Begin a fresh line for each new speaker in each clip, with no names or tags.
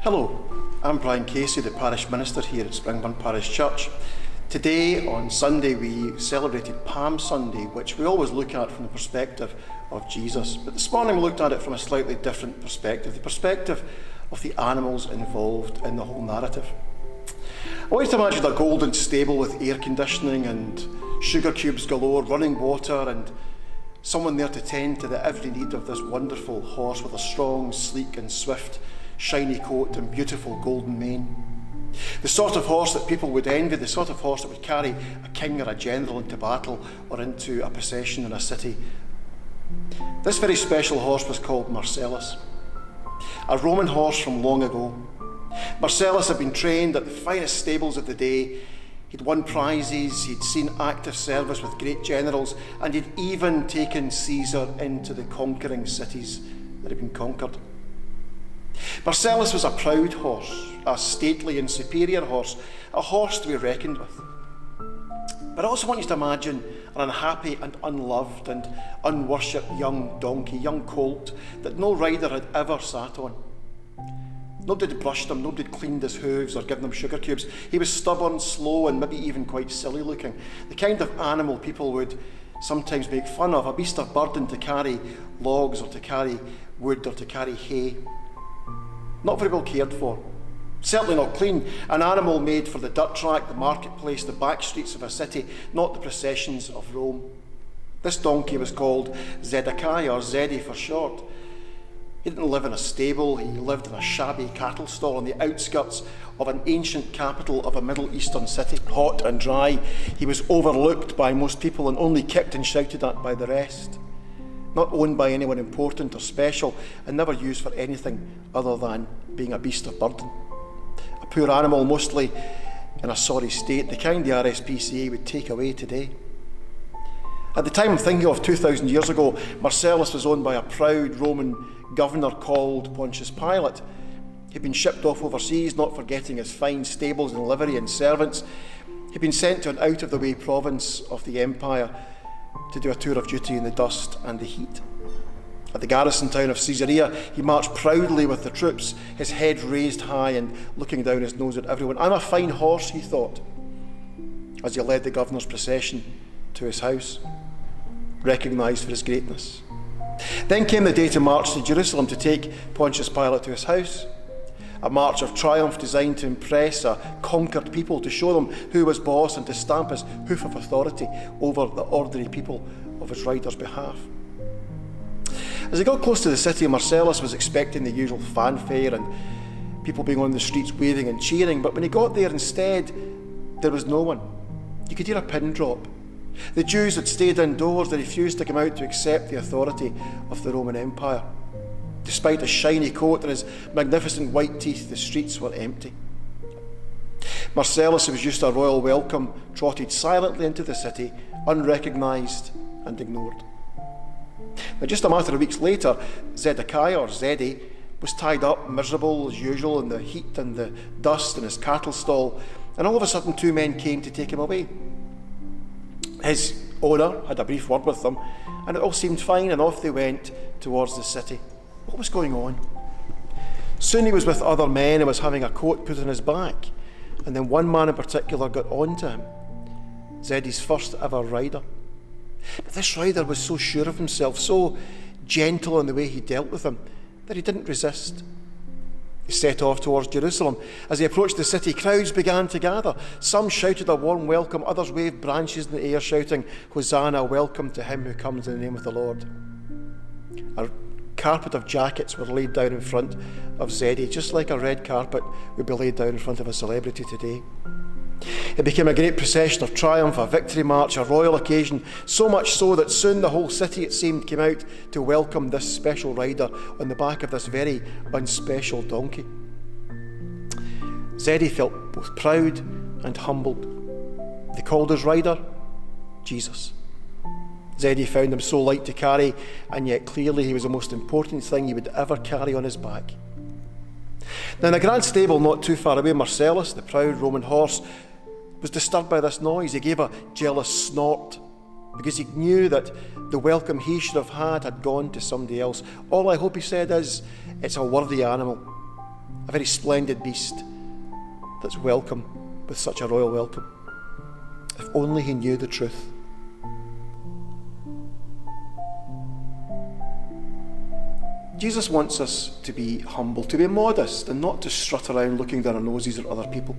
Hello, I'm Brian Casey, the parish minister here at Springburn Parish Church. Today, on Sunday, we celebrated Palm Sunday, which we always look at from the perspective of Jesus. But this morning we looked at it from a slightly different perspective, the perspective of the animals involved in the whole narrative. I want you to imagine a golden stable with air conditioning and sugar cubes galore, running water, and someone there to tend to the every need of this wonderful horse with a strong, sleek and swift, shiny coat and beautiful golden mane. The sort of horse that people would envy, the sort of horse that would carry a king or a general into battle or into a procession in a city. This very special horse was called Marcellus, a Roman horse from long ago. Marcellus had been trained at the finest stables of the day. He'd won prizes, he'd seen active service with great generals, and he'd even taken Caesar into the conquering cities that had been conquered. Marcellus was a proud horse, a stately and superior horse, a horse to be reckoned with. But I also want you to imagine an unhappy and unloved and unworshipped young donkey, young colt, that no rider had ever sat on. Nobody had brushed him, nobody had cleaned his hooves or given him sugar cubes. He was stubborn, slow, and maybe even quite silly looking. The kind of animal people would sometimes make fun of, a beast of burden to carry logs or to carry wood or to carry hay. Not very well cared for, certainly not clean, an animal made for the dirt track, the marketplace, the back streets of a city, not the processions of Rome. This donkey was called Zedekiah, or Zeddy for short. He didn't live in a stable, he lived in a shabby cattle stall on the outskirts of an ancient capital of a Middle Eastern city, hot and dry. He was overlooked by most people and only kicked and shouted at by the rest. Not owned by anyone important or special, and never used for anything other than being a beast of burden. A poor animal, mostly in a sorry state, the kind the RSPCA would take away today. At the time I'm thinking of, 2,000 years ago, Marcellus was owned by a proud Roman governor called Pontius Pilate. He'd been shipped off overseas, not forgetting his fine stables and livery and servants. He'd been sent to an out-of-the-way province of the empire to do a tour of duty in the dust and the heat. At the garrison town of Caesarea, he marched proudly with the troops, his head raised high and looking down his nose at everyone. I'm a fine horse, he thought, as he led the governor's procession to his house, recognised for his greatness. Then came the day to march to Jerusalem to take Pontius Pilate to his house. A march of triumph designed to impress a conquered people, to show them who was boss and to stamp his hoof of authority over the ordinary people of his rider's behalf. As he got close to the city, Marcellus was expecting the usual fanfare and people being on the streets waving and cheering, but when he got there instead, there was no one. You could hear a pin drop. The Jews had stayed indoors, they refused to come out to accept the authority of the Roman Empire. Despite his shiny coat and his magnificent white teeth, the streets were empty. Marcellus, who was used to a royal welcome, trotted silently into the city, unrecognised and ignored. Now, just a matter of weeks later, Zedekiah, or Zeddy, was tied up, miserable as usual, in the heat and the dust in his cattle stall, and all of a sudden 2 men came to take him away. His owner had a brief word with them, and it all seemed fine, and off they went towards the city. What was going on? Soon he was with other men and was having a coat put on his back, and then one man in particular got on to him, Zeddy's first ever rider. But this rider was so sure of himself, so gentle in the way he dealt with him, that he didn't resist. He set off towards Jerusalem. As he approached the city, crowds began to gather. Some shouted a warm welcome, others waved branches in the air, shouting, "Hosanna, welcome to him who comes in the name of the Lord." A carpet of jackets were laid down in front of Zeddy, just like a red carpet would be laid down in front of a celebrity today. It became a great procession of triumph, a victory march, a royal occasion, so much so that soon the whole city, it seemed, came out to welcome this special rider on the back of this very unspecial donkey. Zeddy felt both proud and humbled. They called his rider Jesus. Zeddy found him so light to carry, and yet clearly he was the most important thing he would ever carry on his back. Now, in a grand stable not too far away, Marcellus, the proud Roman horse, was disturbed by this noise. He gave a jealous snort because he knew that the welcome he should have had gone to somebody else. All I hope, he said, is it's a worthy animal. a very splendid beast that's welcome with such a royal welcome. If only he knew the truth. Jesus wants us to be humble, to be modest, and not to strut around looking down our noses at other people.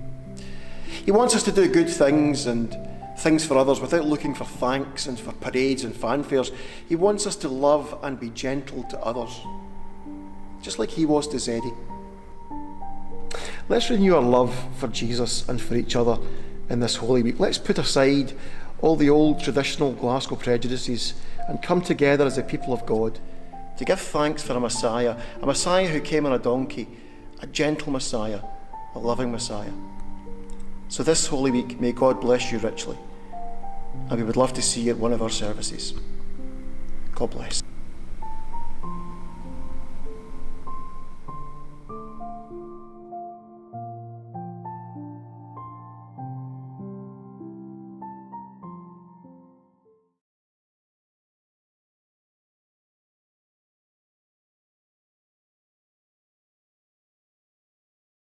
He wants us to do good things and things for others without looking for thanks and for parades and fanfares. He wants us to love and be gentle to others, just like he was to Zeddy. Let's renew our love for Jesus and for each other in this Holy Week. Let's put aside all the old traditional Glasgow prejudices and come together as a people of God to give thanks for a Messiah who came on a donkey, a gentle Messiah, a loving Messiah. So this Holy Week, may God bless you richly, and we would love to see you at one of our services. God bless.